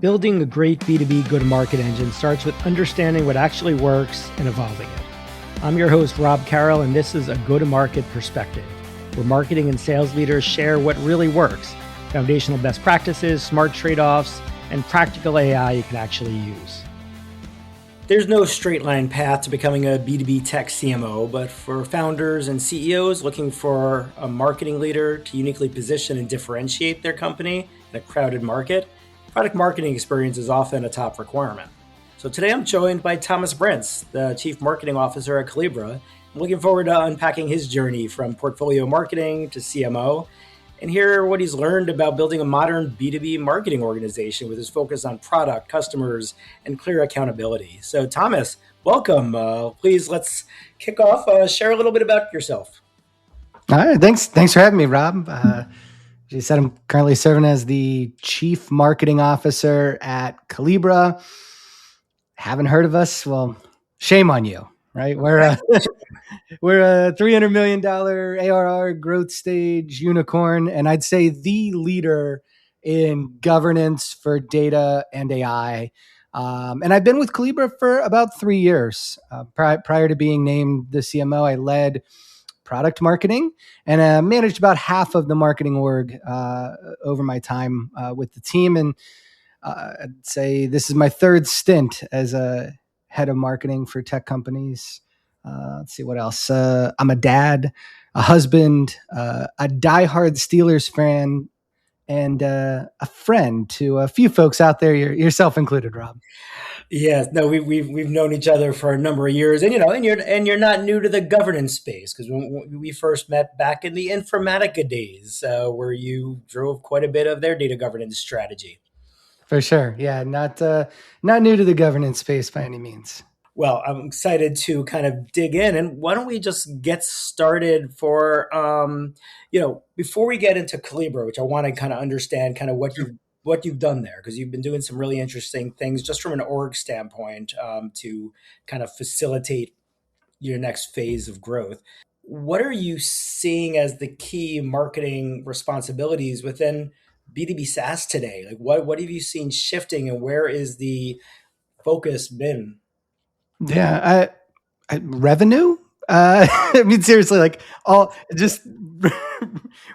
Building a great B2B go-to-market engine starts with understanding what actually works and evolving it. I'm your host, Rob Carroll, and this is a go-to-market perspective, where marketing and sales leaders share what really works, foundational best practices, smart trade-offs, and practical AI you can actually use. There's no straight line path to becoming a B2B tech CMO, but for founders and CEOs looking for a marketing leader to uniquely position and differentiate their company in a crowded market, product marketing experience is often a top requirement. So today I'm joined by Thomas Brence, the Chief Marketing Officer at Collibra. I'm looking forward to unpacking his journey from portfolio marketing to CMO and hear what he's learned about building a modern B2B marketing organization with his focus on product, customers, and clear accountability. So Thomas, welcome. Please, let's kick off. Share a little bit about yourself. All right. Thanks for having me, Rob. You said I'm currently serving as the Chief Marketing Officer at Collibra. Haven't heard of us? Well, shame on you, right? We're a $300 million ARR growth stage unicorn, and I'd say the leader in governance for data and AI. And I've been with Collibra for about 3 years. Prior to being named the CMO, I led product marketing and managed about half of the marketing org over my time with the team. And I'd say this is my third stint as a head of marketing for tech companies. Let's see what else. I'm a dad, a husband, a diehard Steelers fan, and a friend to a few folks out there, yourself included, Rob. Yeah, no, we've known each other for a number of years, and you're not new to the governance space, because when we first met back in the Informatica days, where you drove quite a bit of their data governance strategy. For sure, yeah, not new to the governance space by any means. Well, I'm excited to kind of dig in, and why don't we just get started for before we get into Collibra, which I want to kind of understand kind of what you've done there, because you've been doing some really interesting things just from an org standpoint to kind of facilitate your next phase of growth. What are you seeing as the key marketing responsibilities within B2B SaaS today? Like what have you seen shifting, and where is the focus been? Yeah, revenue. I mean, seriously,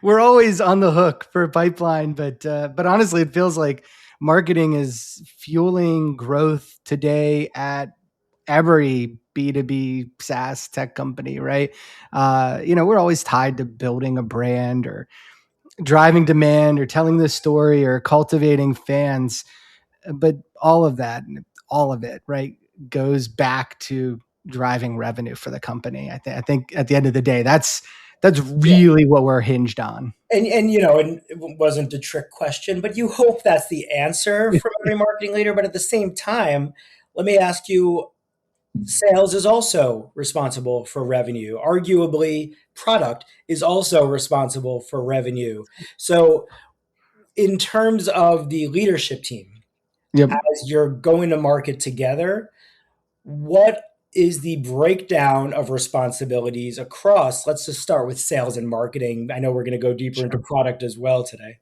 we're always on the hook for pipeline, but honestly, it feels like marketing is fueling growth today at every B2B SaaS tech company, right? We're always tied to building a brand or driving demand or telling the story or cultivating fans, but all of it, right, goes back to driving revenue for the company. I think at the end of the day, that's really what we're hinged on. And it wasn't a trick question, but you hope that's the answer from every marketing leader. But at the same time, let me ask you, sales is also responsible for revenue. Arguably, product is also responsible for revenue. So in terms of the leadership team, yep, as you're going to market together, what is the breakdown of responsibilities across? Let's just start with sales and marketing. I know we're going to go deeper into product as well today.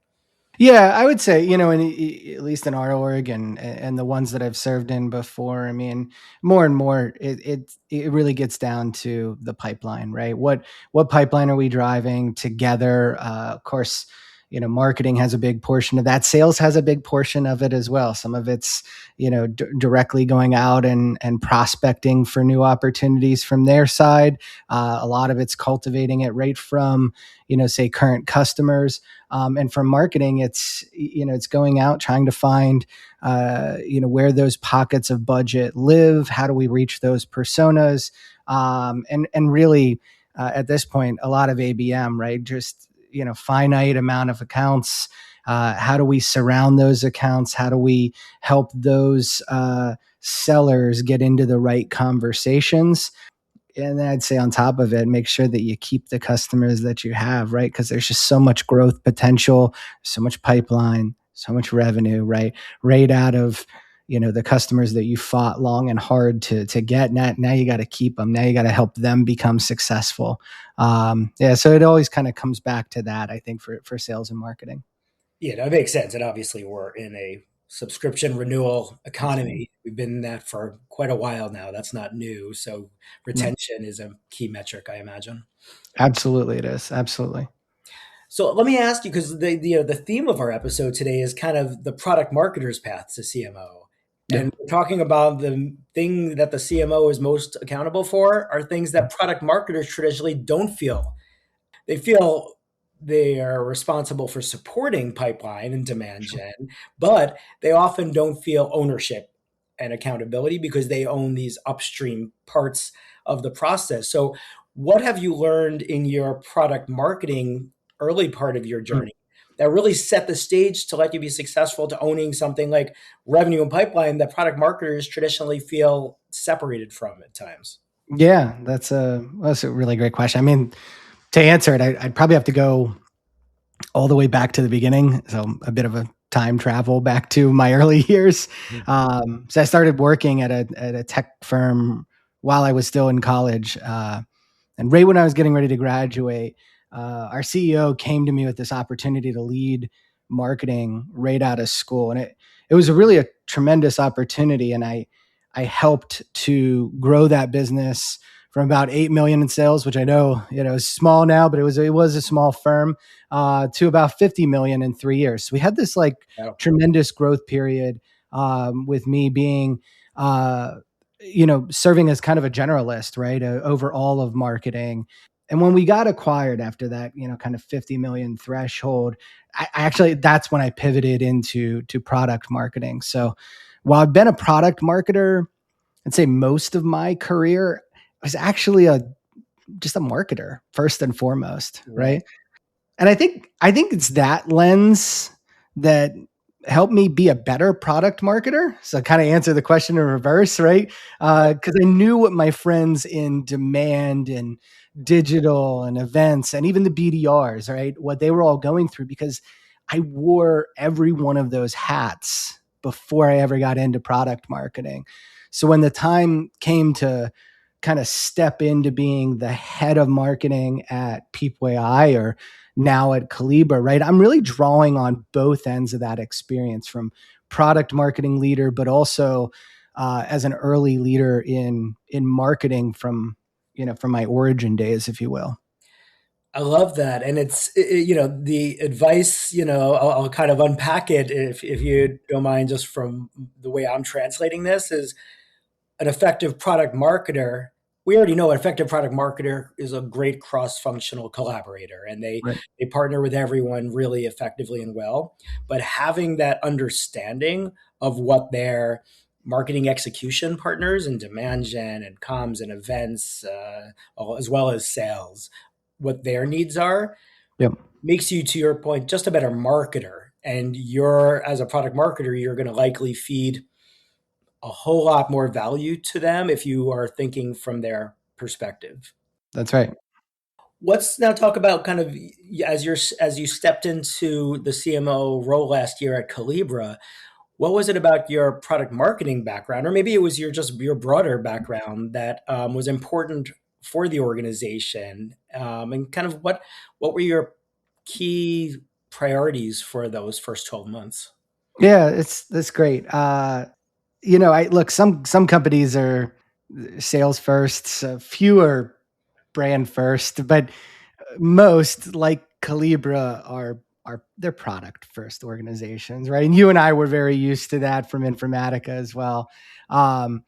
Yeah, I would say, at least in our org and the ones that I've served in before, I mean, more and more, it really gets down to the pipeline, right? What pipeline are we driving together? Of course, marketing has a big portion of that. Sales has a big portion of it as well. Some of it's, directly going out and prospecting for new opportunities from their side. A lot of it's cultivating it right from, say current customers. And from marketing, it's going out, trying to find, where those pockets of budget live. How do we reach those personas? And really, at this point, a lot of ABM, right? Just, finite amount of accounts. How do we surround those accounts? How do we help those sellers get into the right conversations? And then I'd say on top of it, make sure that you keep the customers that you have, right? Because there's just so much growth potential, so much pipeline, so much revenue, right? Right out of, the customers that you fought long and hard to get. Now you got to keep them. Now you got to help them become successful. So it always kind of comes back to that, I think, for sales and marketing. Yeah, that makes sense. And obviously we're in a subscription renewal That's right. economy. We've been in that for quite a while now. That's not new. So No, retention is a key metric, I imagine. absolutely it is. Absolutely. So let me ask you, because the theme of our episode today is kind of the product marketer's path to CMO. Yeah. And we're talking about the thing that the CMO is most accountable for are things that product marketers traditionally don't feel. They feel they are responsible for supporting pipeline and demand gen, but they often don't feel ownership and accountability because they own these upstream parts of the process. So, what have you learned in your product marketing early part of your Mm. journey that really set the stage to let you be successful to owning something like revenue and pipeline that product marketers traditionally feel separated from at times? Yeah, that's a really great question. I mean, to answer it, I'd probably have to go all the way back to the beginning. So a bit of a time travel back to my early years. So I started working at a tech firm while I was still in college. And right when I was getting ready to graduate, our CEO came to me with this opportunity to lead marketing right out of school, and it was really a tremendous opportunity. And I helped to grow that business from about 8 million in sales, which I know is small now, but it was a small firm, to about 50 million in 3 years. So we had this like Wow. tremendous growth period, with me being. Serving as kind of a generalist, right, over all of marketing. And when we got acquired after that, kind of 50 million threshold, I actually, that's when I pivoted into product marketing. So while I've been a product marketer, I'd say most of my career, I was actually just a marketer first and foremost, Right. right? And I think it's that lens that helped me be a better product marketer. So kind of answer the question in reverse, right? Because I knew what my friends in demand and digital and events and even the BDRs, right, what they were all going through, because I wore every one of those hats before I ever got into product marketing. So when the time came to kind of step into being the head of marketing at Peep AI, or now at Collibra, right? I'm really drawing on both ends of that experience, from product marketing leader, but also as an early leader in marketing from my origin days, if you will. I love that, and the advice. I'll kind of unpack it if you don't mind, just from the way I'm translating this is an effective product marketer. We already know an effective product marketer is a great cross-functional collaborator, and they Right. they partner with everyone really effectively and well. But having that understanding of what their marketing execution partners and demand gen and comms and events, as well as sales, what their needs are, Yep. makes you, to your point, just a better marketer. And you're, as a product marketer, you're going to likely feed a whole lot more value to them if you are thinking from their perspective. That's right. Let's now talk about kind of as you stepped into the CMO role last year at Collibra. What was it about your product marketing background, or maybe it was your broader background that was important for the organization, and kind of what were your key priorities for those first 12 months? Yeah, that's great. I look, some companies are sales first, so few are brand first, but most, like Calibra, are they're product first organizations, right? And you and I were very used to that from Informatica as well. Um,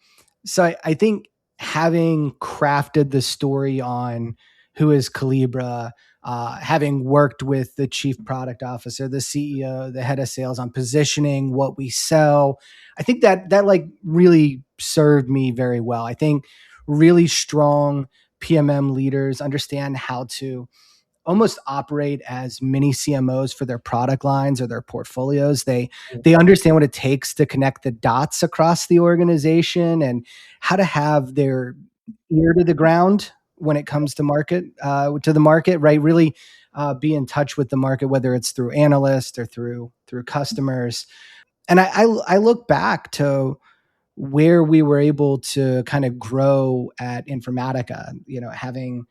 so I think having crafted the story on who is Calibra, having worked with the chief product officer, the CEO, the head of sales on positioning what we sell, I think that like really served me very well. I think really strong PMM leaders understand how to almost operate as mini CMOs for their product lines or their portfolios. They understand what it takes to connect the dots across the organization, and how to have their ear to the ground when it comes to the market, right? Really be in touch with the market, whether it's through analysts or through customers. And I look back to where we were able to kind of grow at Informatica, having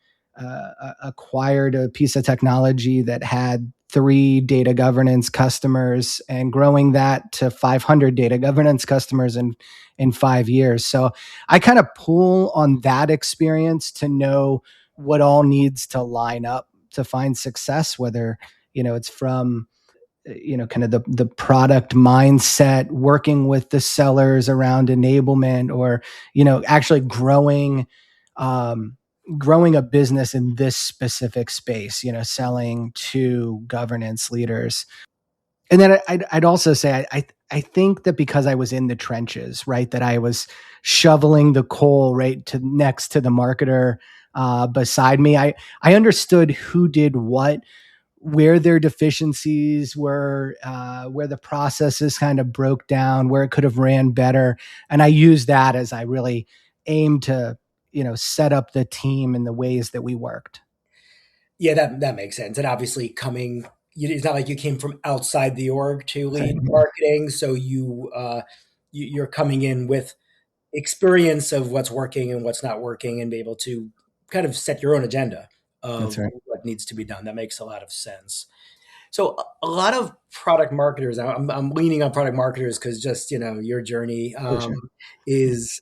acquired a piece of technology that had 3 data governance customers and growing that to 500 data governance customers in 5 years. So I kind of pull on that experience to know what all needs to line up to find success, whether, it's from, kind of the product mindset, working with the sellers around enablement, or, actually growing a business in this specific space, selling to governance leaders. And then I'd also say I think that because I was in the trenches, right, that I was shoveling the coal right to next to the marketer beside me. I understood who did what, where their deficiencies were, where the processes kind of broke down, where it could have ran better, and I used that as I really aimed to set up the team in the ways that we worked. Yeah, that makes sense. And obviously, it's not like you came from outside the org to lead marketing, so you're coming in with experience of what's working and what's not working, and be able to kind of set your own agenda That's of right. what needs to be done. That makes a lot of sense. So a lot of product marketers, I'm leaning on product marketers because just your journey For sure. is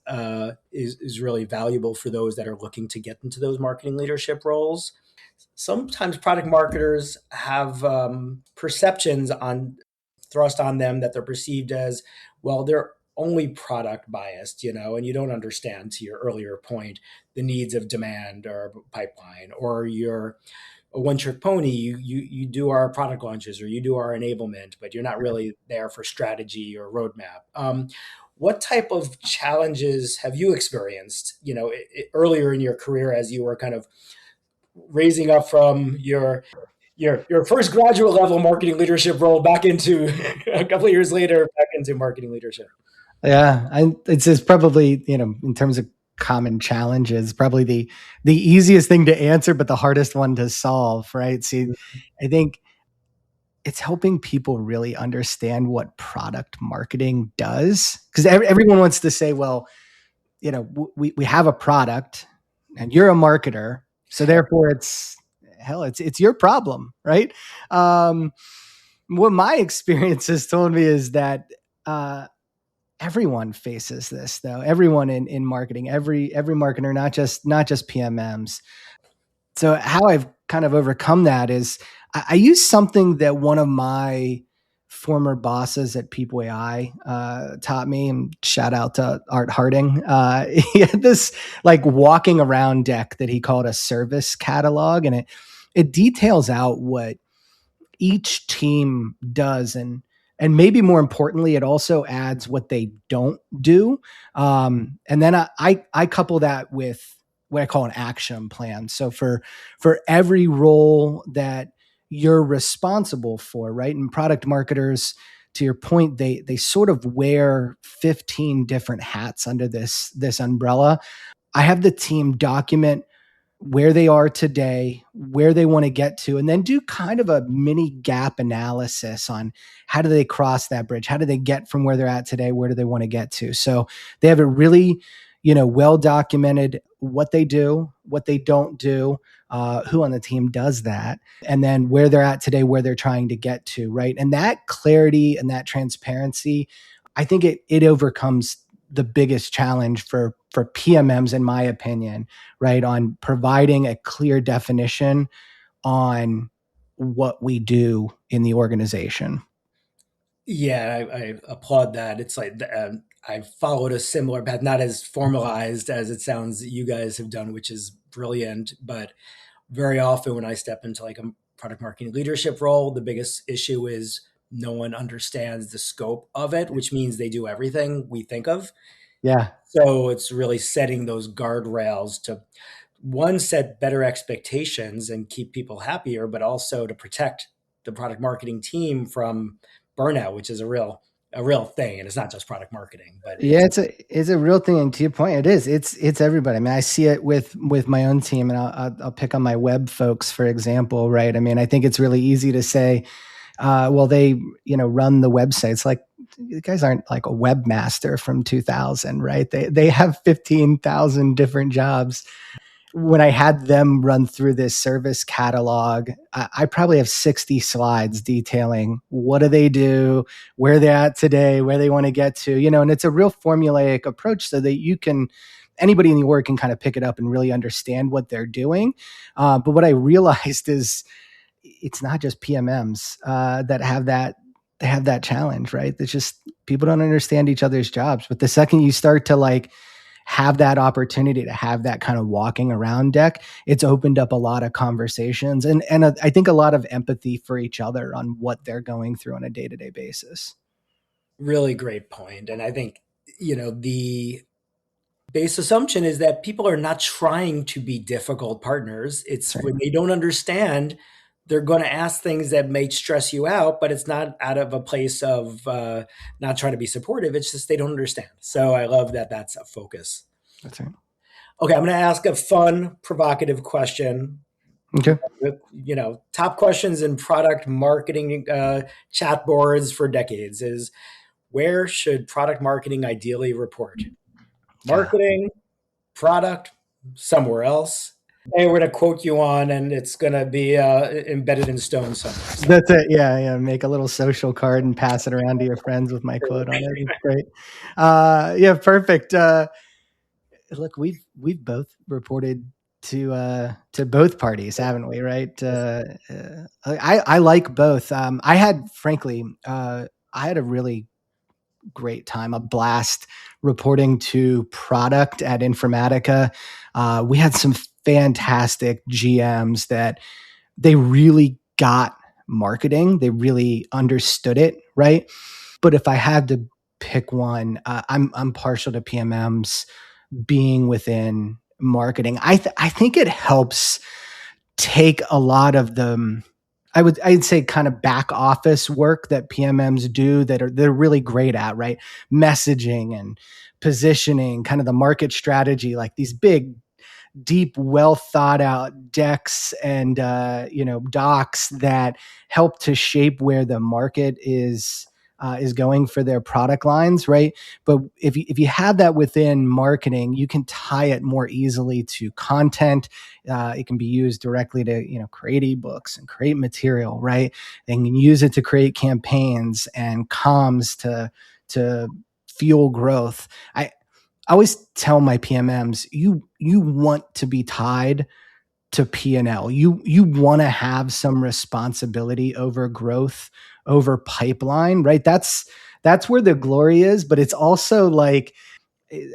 really valuable for those that are looking to get into those marketing leadership roles. Sometimes product marketers have perceptions on thrust on them that they're perceived as, well, they're only product biased, and you don't understand, to your earlier point, the needs of demand or pipeline, or you're a one trick pony. You do our product launches or you do our enablement, but you're not really there for strategy or roadmap. What type of challenges have you experienced, earlier in your career as you were kind of raising up from your first graduate level marketing leadership role back into a couple of years later back into marketing leadership? Yeah, it's probably, in terms of common challenges, probably the easiest thing to answer, but the hardest one to solve, right? See, I think it's helping people really understand what product marketing does, because everyone wants to say, well, we have a product, and you're a marketer, so therefore it's your problem, right? What my experience has told me is that everyone faces this, though. Everyone in marketing, every marketer, not just PMMs. So how I've kind of overcome that is I use something that one of my former bosses at People AI taught me. And shout out to Art Harding. He had this like walking around deck that he called a service catalog, and it details out what each team does, and maybe more importantly, it also adds what they don't do. And then I couple that with what I call an action plan. So for every role that you're responsible for, right? And product marketers, to your point, they sort of wear 15 different hats under this umbrella. I have the team document where they are today, where they want to get to, and then do kind of a mini gap analysis on how do they cross that bridge? How do they get from where they're at today? Where do they want to get to? So they have it really, well documented what they do, what they don't do, who on the team does that, and then where they're at today, where they're trying to get to, right? And that clarity and that transparency, I think it overcomes the biggest challenge for PMMs, in my opinion, right? On providing a clear definition on what we do in the organization. Yeah, I applaud that. It's like I've followed a similar path, not as formalized as it sounds that you guys have done, which is brilliant. But very often when I step into like a product marketing leadership role, the biggest issue is no one understands the scope of it, which means they do everything we think of. Yeah. So it's really setting those guardrails to, one, set better expectations and keep people happier, but also to protect the product marketing team from burnout, which is a real thing. And it's not just product marketing, but Yeah, it's a real thing, and to your point, it is. It's everybody. I mean, I see it with my own team, and I'll pick on my web folks for example, right? I mean, I think it's really easy to say, well, they run the websites. Like, you guys aren't like a webmaster from 2000, right? They have 15,000 different jobs. when I had them run through this service catalog, I probably have 60 slides detailing what do they do, where they're at today, where they want to get to, and it's a real formulaic approach so that anybody in the org can kind of pick it up and really understand what they're doing. But what I realized is it's not just PMMs that have that challenge, right? It's just people don't understand each other's jobs. But the second you start to have that opportunity to have that kind of walking around deck, it's opened up a lot of conversations and I think a lot of empathy for each other on what they're going through on a day-to-day basis. Really great point. And I think, the base assumption is that people are not trying to be difficult partners. It's That's right. when they don't understand, they're going to ask things that may stress you out, but it's not out of a place of not trying to be supportive. It's just they don't understand. So I love that that's a focus. That's right. Okay, I'm going to ask a fun, provocative question. Okay. Top questions in product marketing chat boards for decades is where should product marketing ideally report? Marketing, product, somewhere else. Hey, we're going to quote you on, and it's going to be embedded in stone somewhere. So. That's it. Yeah. Make a little social card and pass it around to your friends with my quote on it. It's great. Yeah, perfect. Look, we've both reported to both parties, haven't we? Right? I like both. I had a really great time, a blast reporting to product at Informatica. We had some fantastic GMs that they really got marketing. They really understood it, right? But if I had to pick one, I'm partial to PMMs being within marketing. I think it helps take a lot of the I'd say kind of back office work that PMMs do they're really great at, right? Messaging and positioning, kind of the market strategy, like these big deep, well thought out decks and docs that help to shape where the market is going for their product lines, right? But if you have that within marketing, you can tie it more easily to content. It can be used directly to create ebooks and create material, right? And you can use it to create campaigns and comms to fuel growth. I always tell my PMMs, you want to be tied to P&L. You want to have some responsibility over growth, over pipeline, right? That's where the glory is, but it's also like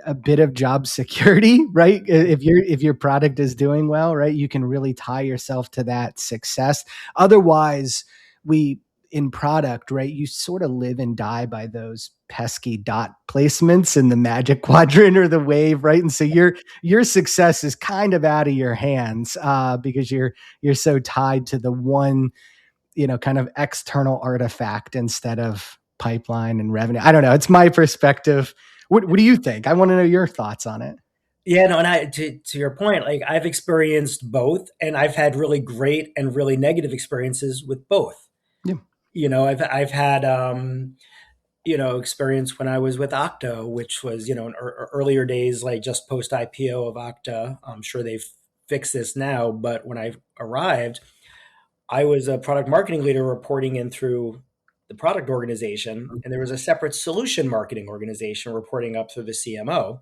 a bit of job security, right? If your product is doing well, right, you can really tie yourself to that success. Otherwise, we in product, right, you sort of live and die by those pesky dot placements in the magic quadrant or the wave, right? And so your success is kind of out of your hands because you're so tied to the one, kind of external artifact instead of pipeline and revenue. I don't know. It's my perspective. What do you think? I want to know your thoughts on it. Yeah, no, and to your point, like I've experienced both, and I've had really great and really negative experiences with both. Yeah. I've had experience when I was with Okta, which was in earlier days, like just post IPO of Okta. I'm sure they've fixed this now, but when I arrived, I was a product marketing leader reporting in through the product organization, and there was a separate solution marketing organization reporting up through the CMO.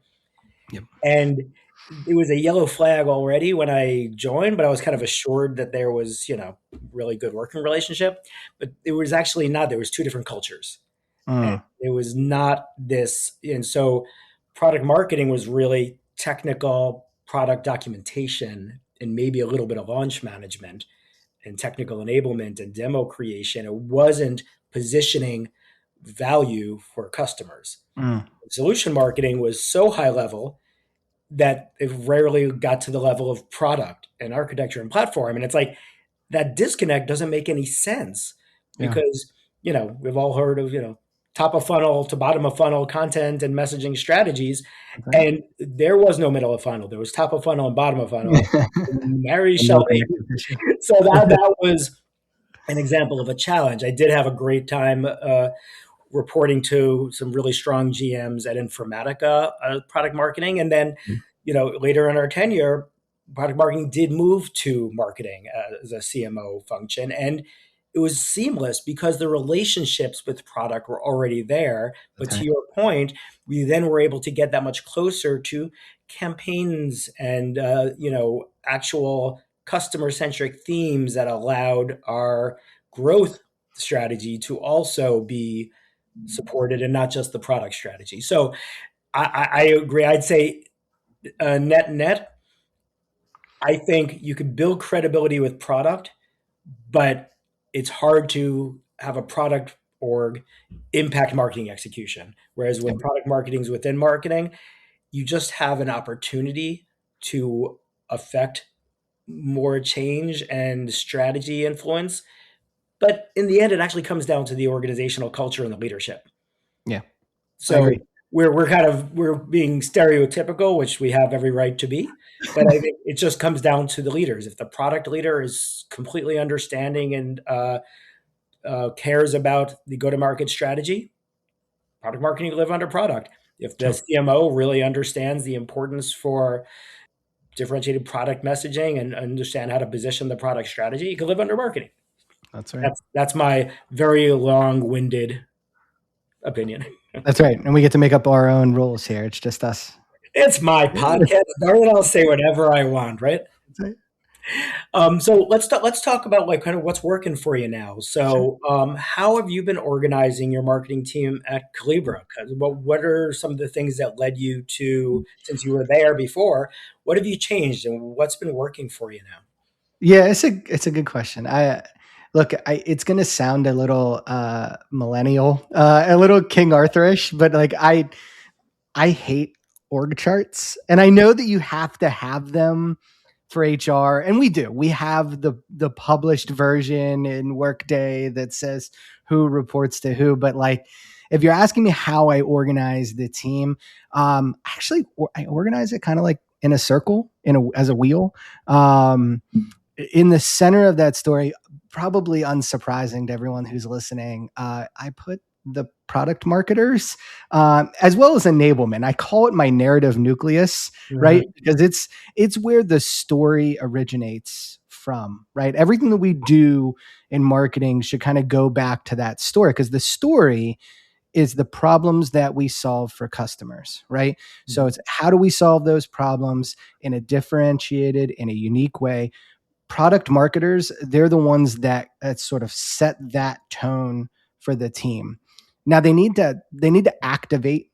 Yep. And it was a yellow flag already when I joined, but I was kind of assured that there was, really good working relationship. But it was actually not. There was two different cultures. And it was not this. And so product marketing was really technical product documentation and maybe a little bit of launch management and technical enablement and demo creation. It wasn't positioning value for customers. Solution marketing was so high level that it rarely got to the level of product and architecture and platform. And it's like that disconnect doesn't make any sense because, we've all heard of, top of funnel to bottom of funnel content and messaging strategies. Okay. And there was no middle of funnel. There was top of funnel and bottom of funnel. Mary Shelley. So that was an example of a challenge. I did have a great time reporting to some really strong GMs at Informatica product marketing. And then, later in our tenure, product marketing did move to marketing as a CMO function. And it was seamless because the relationships with product were already there. But That's to right. your point, we then were able to get that much closer to campaigns and actual customer centric themes that allowed our growth strategy to also be supported and not just the product strategy. So I agree. I'd say net, I think you could build credibility with product, but it's hard to have a product org impact marketing execution. Whereas when Yep. product marketing is within marketing, you just have an opportunity to affect more change and strategy influence. But in the end, it actually comes down to the organizational culture and the leadership. Yeah, I So agree. we're being stereotypical, which we have every right to be. But I think it just comes down to the leaders. If the product leader is completely understanding and cares about the go-to-market strategy, product marketing will live under product. If the Sure. CMO really understands the importance for differentiated product messaging and understand how to position the product strategy, it can live under marketing. That's right. That's my very long-winded opinion. That's right. And we get to make up our own rules here. It's just us. It's my podcast, darling. I'll say whatever I want, right? That's right. So let's talk about like kind of what's working for you now. Sure. So how have you been organizing your marketing team at Collibra? What are some of the things that led you to, since you were there before, what have you changed and what's been working for you now? Yeah, it's a good question. It's gonna sound a little millennial, a little King Arthurish, but like I hate org charts, and I know that you have to have them for HR, and we do. We have the published version in Workday that says who reports to who, but like if you're asking me how I organize the team, actually I organize it kind of like in a circle, as a wheel. In the center of that story, probably unsurprising to everyone who's listening, I put the product marketers, as well as enablement. I call it my narrative nucleus, right? Mhm. Because it's where the story originates from, right? Everything that we do in marketing should kind of go back to that story, because the story is the problems that we solve for customers, right? So it's how do we solve those problems in a differentiated, in a unique way. Product marketers, they're the ones that sort of set that tone for the team. Now they need to activate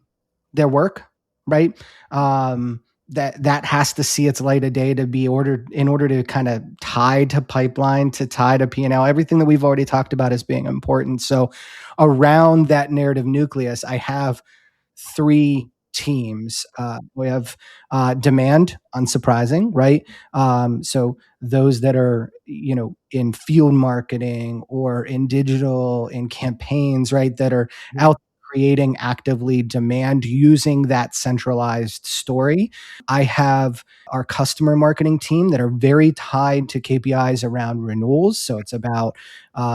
their work, right? That has to see its light of day to be ordered, in order to kind of tie to pipeline, to tie to P&L, everything that we've already talked about as being important. So around that narrative nucleus, I have three teams. We have demand, unsurprising, right? So those that are, in field marketing or in digital, in campaigns, right, that are out creating actively demand using that centralized story. I have our customer marketing team that are very tied to KPIs around renewals. So it's about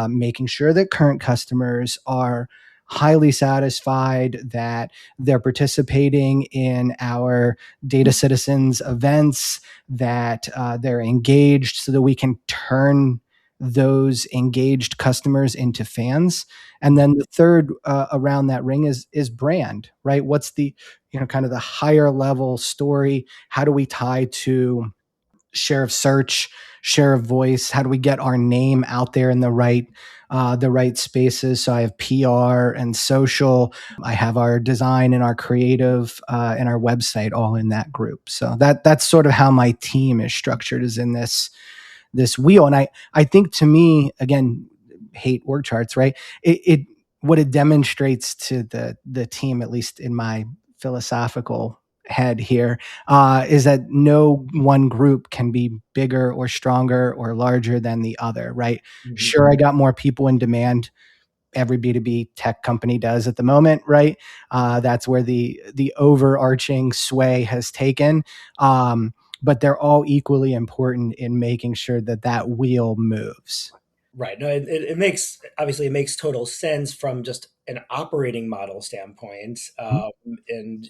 making sure that current customers are highly satisfied, that they're participating in our data citizens events, that they're engaged, so that we can turn those engaged customers into fans. And then the third, around that ring, is brand, right? What's the, kind of the higher level story? How do we tie to share of search, share of voice? How do we get our name out there in the right spaces? So I have PR and social. I have our design and our creative, and our website all in that group. So that's sort of how my team is structured, is in this wheel. And I think, to me, again, hate org charts, right? It what it demonstrates to the team, at least in my philosophical head here, is that no one group can be bigger or stronger or larger than the other, right? Mhm. Sure, I got more people in demand. Every B2B tech company does at the moment, right? That's where the overarching sway has taken. But they're all equally important in making sure that that wheel moves. Right. No, it makes obviously it makes total sense from just an operating model standpoint, and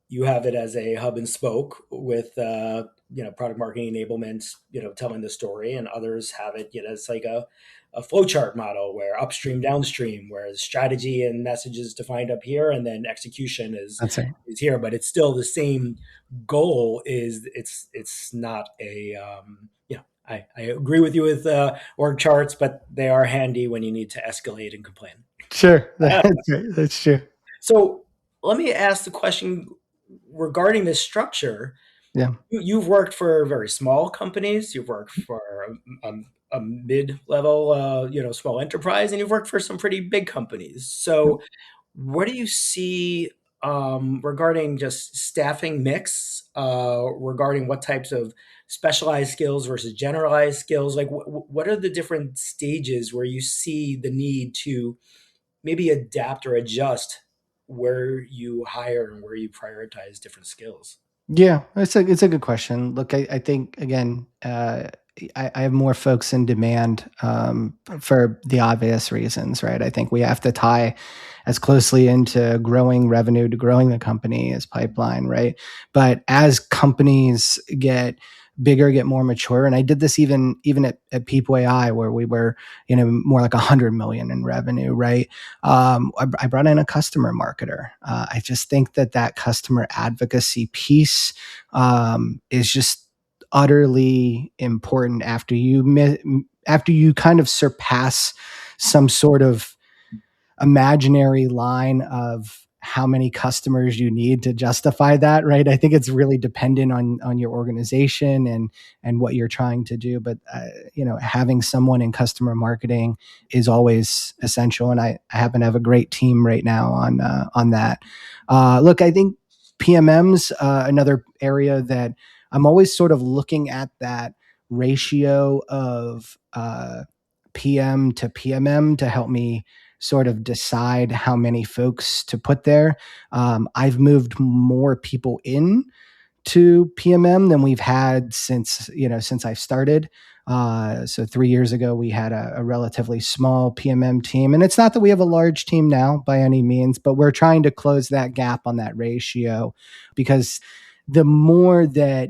you have it as a hub and spoke with product marketing enablement, telling the story, and others have it as like a flowchart model where upstream, downstream, where strategy and message is defined up here, and then execution That's right. is here. But it's still the same goal. Is it's not a I agree with you with org charts, but they are handy when you need to escalate and complain. Sure. That's right. That's true. So let me ask the question regarding this structure. Yeah. You've worked for very small companies. You've worked for a mid-level, small enterprise, and you've worked for some pretty big companies. So, what do you see regarding just staffing mix, regarding what types of specialized skills versus generalized skills? Like, what are the different stages where you see the need to maybe adapt or adjust where you hire and where you prioritize different skills? Yeah, it's a good question. Look, I think again, I have more folks in demand for the obvious reasons, right? I think we have to tie as closely into growing revenue to growing the company as pipeline, right? But as companies get bigger, get more mature, and I did this even at People AI, where we were more like 100 million in revenue, right? I brought in a customer marketer. I just think that customer advocacy piece is just utterly important after you kind of surpass some sort of imaginary line of how many customers you need to justify that, right? I think it's really dependent on your organization and what you're trying to do, but having someone in customer marketing is always essential, and I happen to have a great team right now on that. Look, I think PMM's another area that I'm always sort of looking at, that ratio of PM to PMM to help me sort of decide how many folks to put there. I've moved more people in to PMM than we've had since I've started. So 3 years ago, we had a relatively small PMM team, and it's not that we have a large team now by any means, but we're trying to close that gap on that ratio, because the more that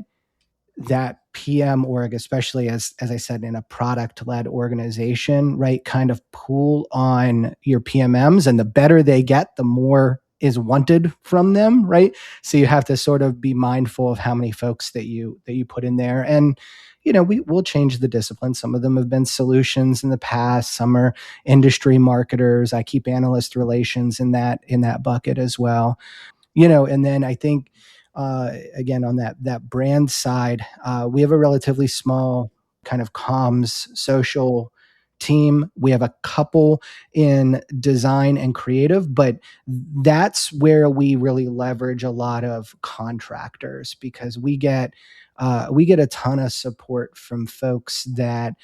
PM org, especially as I said, in a product led organization, right, kind of pull on your PMMs, and the better they get, the more is wanted from them, right? So you have to sort of be mindful of how many folks that you put in there. And we'll change the discipline. Some of them have been solutions in the past, some are industry marketers. I keep analyst relations in that bucket as well. And then I think again, on that brand side, we have a relatively small kind of comms social team. We have a couple in design and creative, but that's where we really leverage a lot of contractors, because we get a ton of support from folks that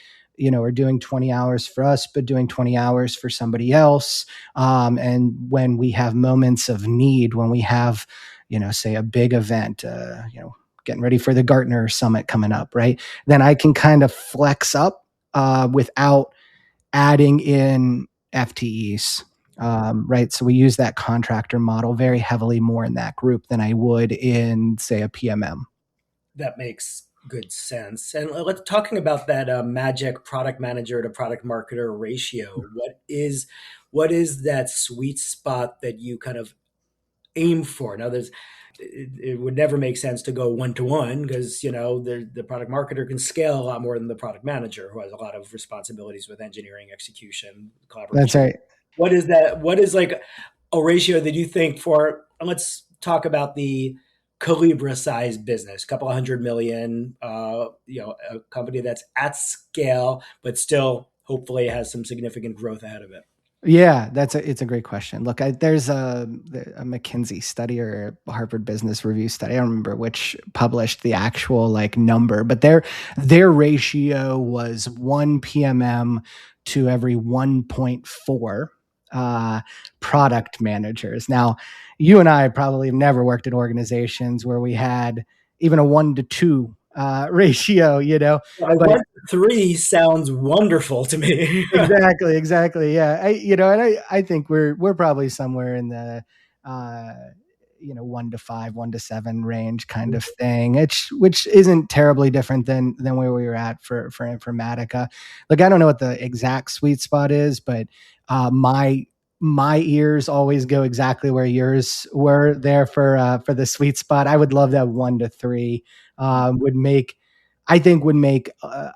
are doing 20 hours for us, but doing 20 hours for somebody else. And when we have moments of need, when we have say a big event, getting ready for the Gartner Summit coming up, right? Then I can kind of flex up without adding in FTEs, right? So we use that contractor model very heavily more in that group than I would in, say, a PMM. That makes good sense. And let's talking about that magic product manager to product marketer ratio. What is that sweet spot that you kind of aim for? Now, it would never make sense to go one to one, because the product marketer can scale a lot more than the product manager, who has a lot of responsibilities with engineering, execution, That's collaboration. right. What is that? What is like a ratio that you think for? Let's talk about the Collibra size business, a couple of 100 million. A company that's at scale, but still hopefully has some significant growth ahead of it. Yeah, it's a great question. Look, there's a McKinsey study or a Harvard Business Review study. I don't remember which published the actual number, but their ratio was 1 PMM to every 1.4 product managers. Now, you and I probably have never worked at organizations where we had even a 1 to 2 ratio, but 1 to 3 sounds wonderful to me. exactly. Yeah. And I think we're probably somewhere in the, 1 to 5, 1 to 7 range kind of thing, which isn't terribly different than where we were at for Informatica. Like, I don't know what the exact sweet spot is, but my ears always go exactly where yours were there for the sweet spot. I would love that 1 to 3 would make, I think would make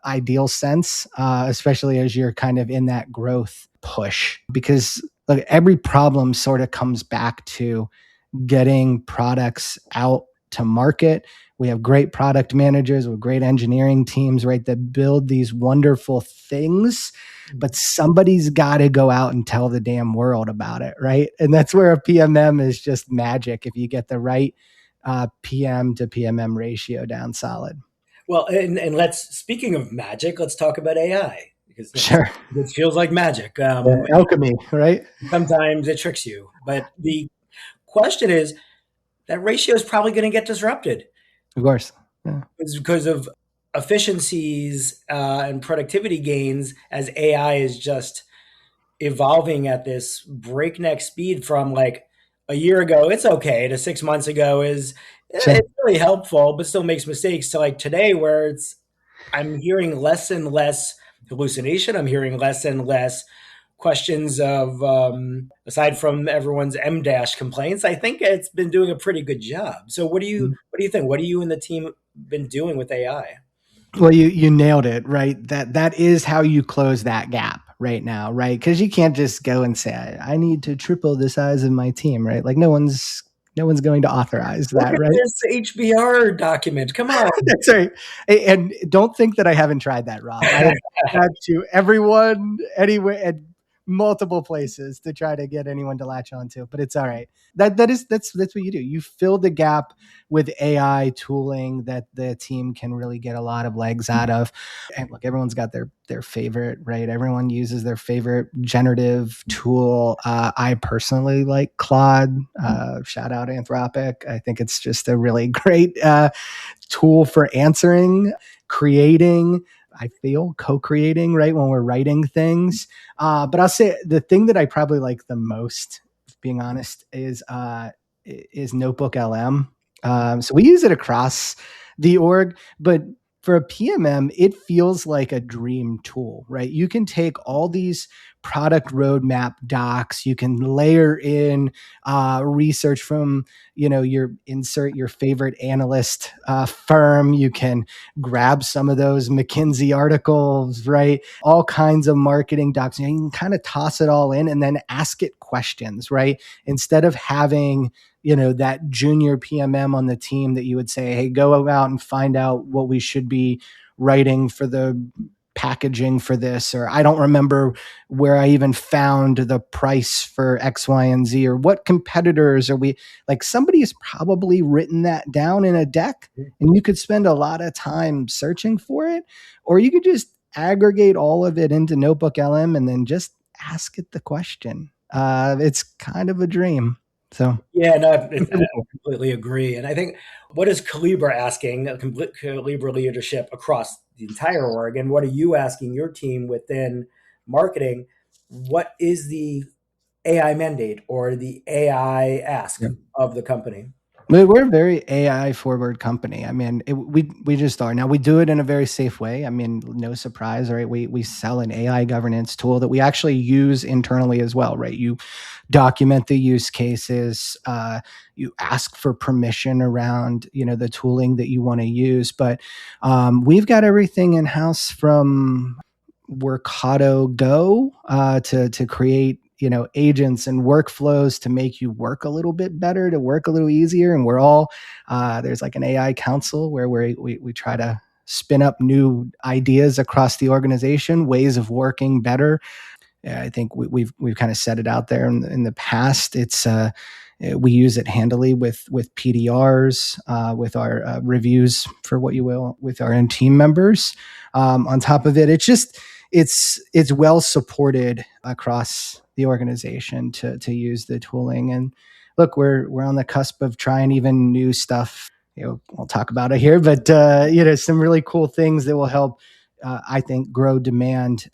ideal sense, especially as you're kind of in that growth push, because like every problem sort of comes back to getting products out to market. We have great product managers with great engineering teams, right, that build these wonderful things, but somebody's got to go out and tell the damn world about it, right? And that's where a PMM is just magic if you get the right PM to PMM ratio down solid. Well, and let's, speaking of magic, let's talk about AI, because Sure. it feels like magic. Yeah, alchemy, right? Sometimes it tricks you, but the question is that ratio is probably going to get disrupted. Of course. Yeah. It's because of efficiencies and productivity gains as AI is just evolving at this breakneck speed from like a year ago, it's okay, to 6 months ago is Sure. it's really helpful, but still makes mistakes, to like today where it's I'm hearing less and less hallucination. I'm hearing less and less questions of aside from everyone's M dash complaints. I think it's been doing a pretty good job. So what do you think? What do you and the team been doing with AI? Well, you nailed it, right? That is how you close that gap right now, right? Because you can't just go and say, I need to triple the size of my team, right? Like no one's going to authorize Look that, at right? this HBR document. Come on. That's right. And don't think that I haven't tried that, Rob. I have tried to everyone, anywhere, at multiple places to try to get anyone to latch onto. But it's all right. That's what you do. You fill the gap with AI tooling that the team can really get a lot of legs out of. And look, everyone's got their favorite, right? Everyone uses their favorite generative tool. I personally like Claude. Shout out Anthropic. I think it's just a really great tool for answering, creating, I feel co-creating, right? When we're writing things. But I'll say the thing that I probably like the most, being honest, is Notebook LM. So we use it across the org, but for a PMM, it feels like a dream tool, right? You can take all these product roadmap docs, you can layer in research from, insert your favorite analyst firm, you can grab some of those McKinsey articles, right? All kinds of marketing docs. You can kind of toss it all in and then ask it questions, right? Instead of having that junior PMM on the team that you would say, hey, go out and find out what we should be writing for the packaging for this, or I don't remember where I even found the price for X, Y, and Z, or what competitors are we, like somebody has probably written that down in a deck and you could spend a lot of time searching for it, or you could just aggregate all of it into Notebook LM and then just ask it the question. It's kind of a dream. So Yeah, no, I completely agree. And I think what is Collibra asking, Collibra leadership across the entire org, and what are you asking your team within marketing? What is the AI mandate or the AI ask of the company? We're a very AI forward company. I mean, we just are. Now we do it in a very safe way. I mean, no surprise, right? We sell an AI governance tool that we actually use internally as well, right? You document the use cases, you ask for permission around the tooling that you want to use, but we've got everything in house from Workato Go to create agents and workflows to make you work a little bit better, to work a little easier. And we're all there's like an AI council where we try to spin up new ideas across the organization, ways of working better. Yeah, I think we've kind of set it out there in the past. It's we use it handily with PDRs, with our reviews for what you will, with our own team members. On top of it, it's well supported across the organization to use the tooling. And look, we're on the cusp of trying even new stuff. We'll talk about it here, but some really cool things that will help. I think grow demand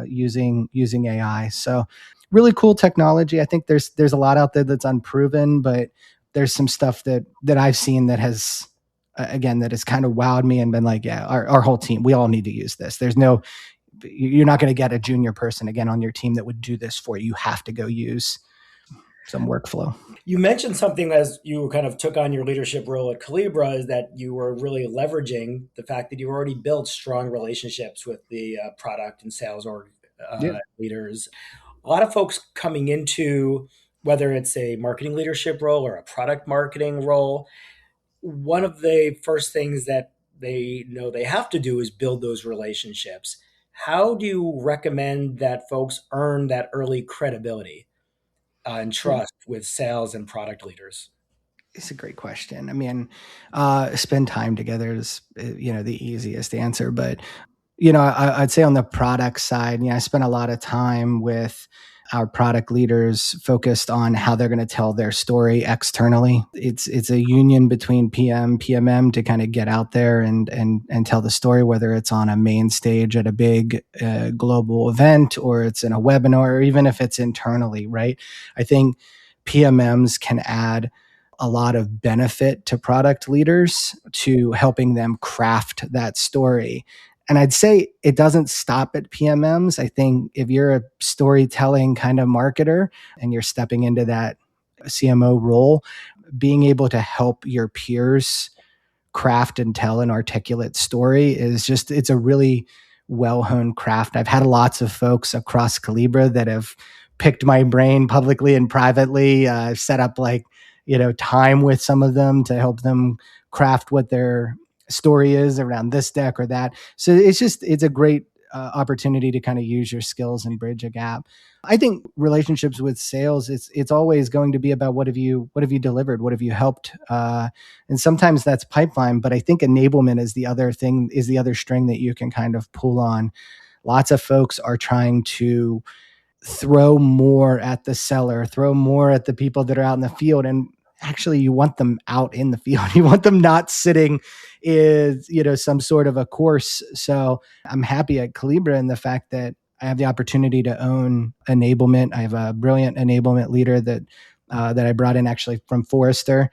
using AI. So really cool technology. I think there's a lot out there that's unproven, but there's some stuff that I've seen that has again that has kind of wowed me and been like, yeah, our whole team, we all need to use this. You're not going to get a junior person again on your team that would do this for you. You have to go use some workflow. You mentioned something as you kind of took on your leadership role at Collibra is that you were really leveraging the fact that you already built strong relationships with the product and sales Yeah. leaders. A lot of folks coming into whether it's a marketing leadership role or a product marketing role, one of the first things that they know they have to do is build those relationships. How do you recommend that folks earn that early credibility and trust with sales and product leaders? It's a great question. I mean, spend time together is, the easiest answer. But, I'd say on the product side, I spent a lot of time with our product leaders focused on how they're going to tell their story externally. It's a union between PM, PMM to kind of get out there and tell the story, whether it's on a main stage at a big global event or it's in a webinar, or even if it's internally, right? I think PMMs can add a lot of benefit to product leaders to helping them craft that story. And I'd say it doesn't stop at PMMs. I think if you're a storytelling kind of marketer and you're stepping into that CMO role, being able to help your peers craft and tell an articulate story it's a really well-honed craft. I've had lots of folks across Collibra that have picked my brain publicly and privately, set up time with some of them to help them craft what their story is around this deck or that. So it's a great opportunity to kind of use your skills and bridge a gap. I think relationships with sales, it's always going to be about what have you delivered, what have you helped, and sometimes that's pipeline. But I think enablement is the other string that you can kind of pull on. Lots of folks are trying to throw more at the seller, throw more at the people that are out in the field. And actually you want them out in the field. You want them not sitting is, some sort of a course. So I'm happy at Collibra in the fact that I have the opportunity to own enablement. I have a brilliant enablement leader that I brought in actually from Forrester.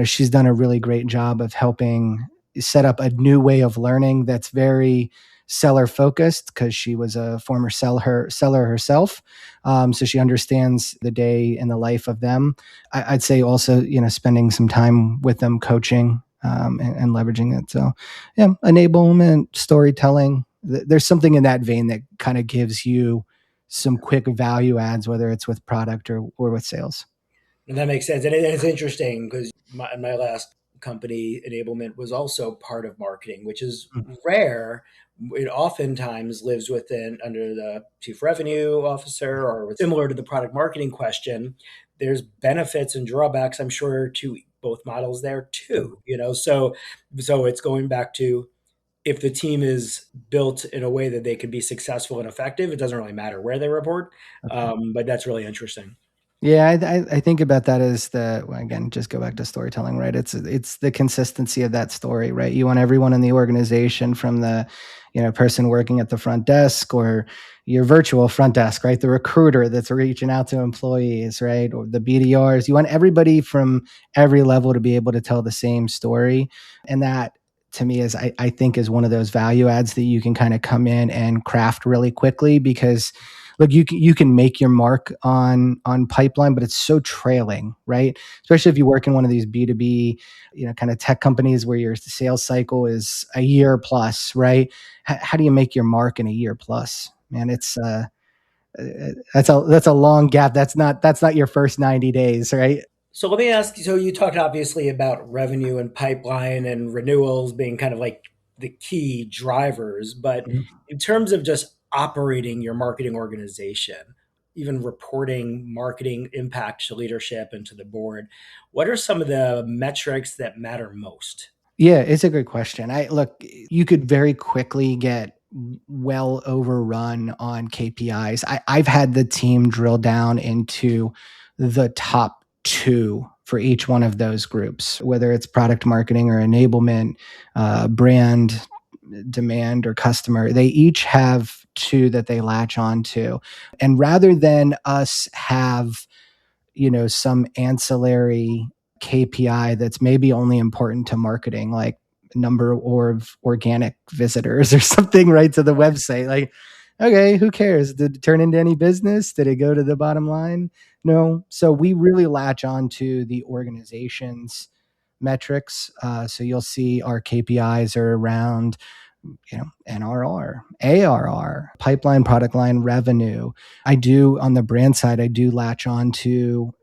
She's done a really great job of helping set up a new way of learning that's very seller focused because she was a former seller herself. So she understands the day and the life of them. I'd say also, spending some time with them coaching and leveraging it. So yeah, enablement, storytelling, there's something in that vein that kind of gives you some quick value adds, whether it's with product or with sales. And that makes sense. And it's interesting because my last company, enablement, was also part of marketing, which is rare. It oftentimes lives under the chief revenue officer or similar to the product marketing question. There's benefits and drawbacks, I'm sure, to both models there too. So it's going back to if the team is built in a way that they can be successful and effective, it doesn't really matter where they report. But that's really interesting. Yeah, I think about that as again, just go back to storytelling, right? It's the consistency of that story, right? You want everyone in the organization, from the person working at the front desk or your virtual front desk, right? The recruiter that's reaching out to employees, right? Or the BDRs. You want everybody from every level to be able to tell the same story. And that, to me, I think is one of those value adds that you can kind of come in and craft really quickly, because look, you can make your mark on pipeline, but it's so trailing, right? Especially if you work in one of these B2B, kind of tech companies where your sales cycle is a year plus, right? How do you make your mark in a year plus? Man, it's that's a long gap. That's not your first 90 days, right? So let me ask you, so you talked obviously about revenue and pipeline and renewals being kind of like the key drivers, but in terms of just operating your marketing organization, even reporting marketing impact to leadership and to the board, what are some of the metrics that matter most? Yeah, it's a good question. Look, you could very quickly get well overrun on KPIs. I've had the team drill down into the top two for each one of those groups, whether it's product marketing or enablement, brand, demand, or customer. They each have two that they latch on to. And rather than us have some ancillary KPI that's maybe only important to marketing, like number of organic visitors or something, right, to the website. Like, okay, who cares? Did it turn into any business? Did it go to the bottom line? No. So we really latch on to the organization's metrics. So you'll see our KPIs are around, NRR, ARR, pipeline, product line, revenue. I do, on the brand side, I do latch on to,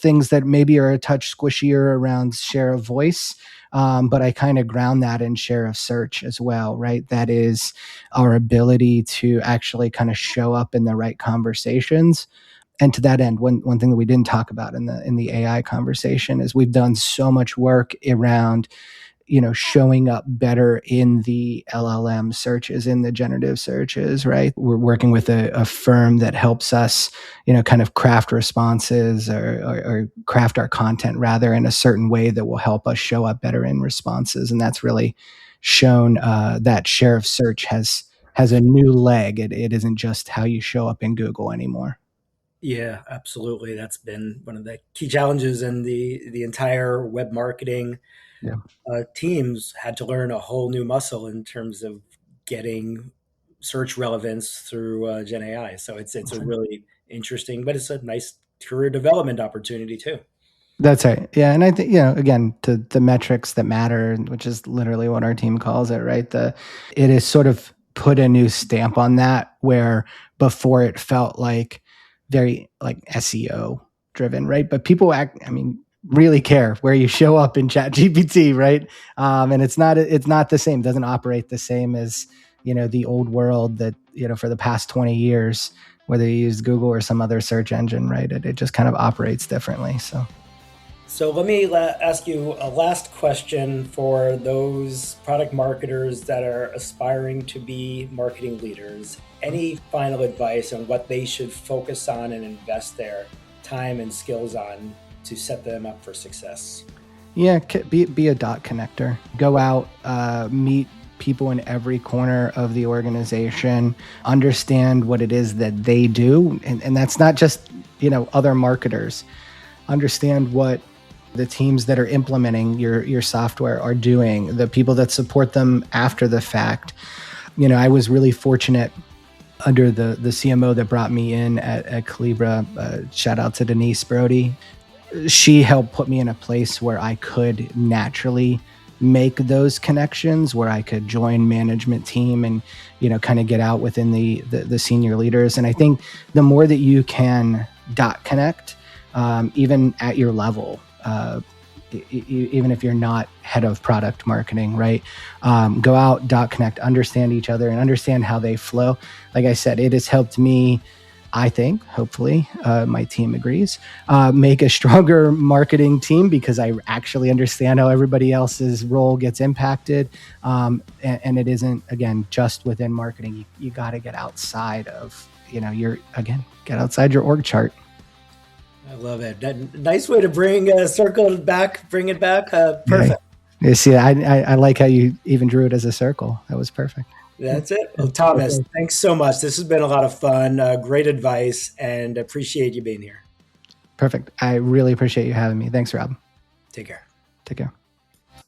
things that maybe are a touch squishier around share of voice. But I kind of ground that in share of search as well, right? That is our ability to actually kind of show up in the right conversations. And to that end, one thing that we didn't talk about in the AI conversation is we've done so much work around, showing up better in the LLM searches, in the generative searches, right? We're working with a firm that helps us, kind of craft responses or craft our content rather in a certain way that will help us show up better in responses. And that's really shown that share of search has a new leg. It isn't just how you show up in Google anymore. Yeah, absolutely. That's been one of the key challenges, and the entire web marketing Yeah. teams had to learn a whole new muscle in terms of getting search relevance through Gen AI. So it's a really interesting, but it's a nice career development opportunity too. That's right. Yeah. And I think, again, to the metrics that matter, which is literally what our team calls it, right? It is sort of put a new stamp on that, where before it felt like very like SEO driven, right? But people really care where you show up in Chat GPT, right? And it's not the same. It doesn't operate the same as, the old world that, for the past 20 years, whether you use Google or some other search engine, right? It just kind of operates differently. So let me ask you a last question for those product marketers that are aspiring to be marketing leaders. Any final advice on what they should focus on and invest their time and skills on to set them up for success? Yeah, be a dot connector. Go out, meet people in every corner of the organization, understand what it is that they do. And that's not just, other marketers. Understand what the teams that are implementing your software are doing, the people that support them after the fact. I was really fortunate under the CMO that brought me in at Collibra. Shout out to Denise Brody. She helped put me in a place where I could naturally make those connections, where I could join management team and, kind of get out within the senior leaders. And I think the more that you can dot connect, even at your level, even if you're not head of product marketing, right? Go out, dot connect, understand each other and understand how they flow. Like I said, it has helped me, I think, hopefully, my team agrees, make a stronger marketing team, because I actually understand how everybody else's role gets impacted. And it isn't, again, just within marketing. You got to get outside of, get outside your org chart. I love it. Nice way to bring it back. Perfect. Yeah. See, I like how you even drew it as a circle. That was perfect. That's it. Well, Thomas, thanks so much. This has been a lot of fun. Great advice, and appreciate you being here. Perfect. I really appreciate you having me. Thanks, Rob. Take care. Take care.